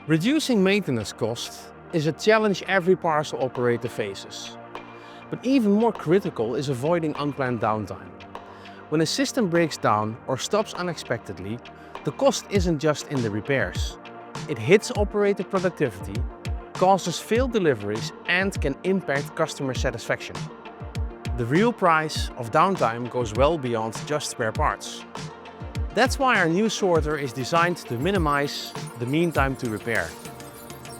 Reducing maintenance costs is a challenge every parcel operator faces. But even more critical is avoiding unplanned downtime. When a system breaks down or stops unexpectedly, the cost isn't just in the repairs. It hits operator productivity, causes failed deliveries, and can impact customer satisfaction. The real price of downtime goes well beyond just spare parts. That's why our new sorter is designed to minimize the mean time to repair.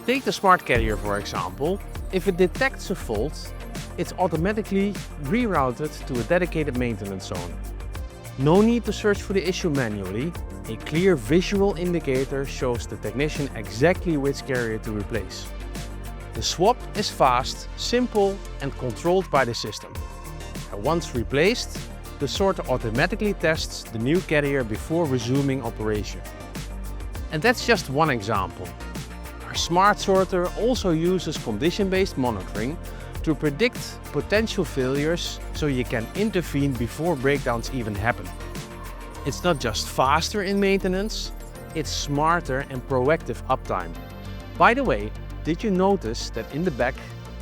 Take the smart carrier for example. If it detects a fault, it's automatically rerouted to a dedicated maintenance zone. No need to search for the issue manually. A clear visual indicator shows the technician exactly which carrier to replace. The swap is fast, simple, and controlled by the system. And once replaced, the sorter automatically tests the new carrier before resuming operation. And that's just one example. Our smart sorter also uses condition-based monitoring to predict potential failures so you can intervene before breakdowns even happen. It's not just faster in maintenance, it's smarter and proactive uptime. By the way, did you notice that in the back,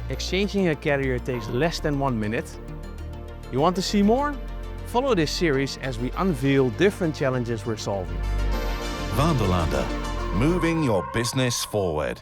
exchanging a carrier takes less than 1 minute? You want to see more? Follow this series as we unveil different challenges we're solving. Vanderlander, moving your business forward.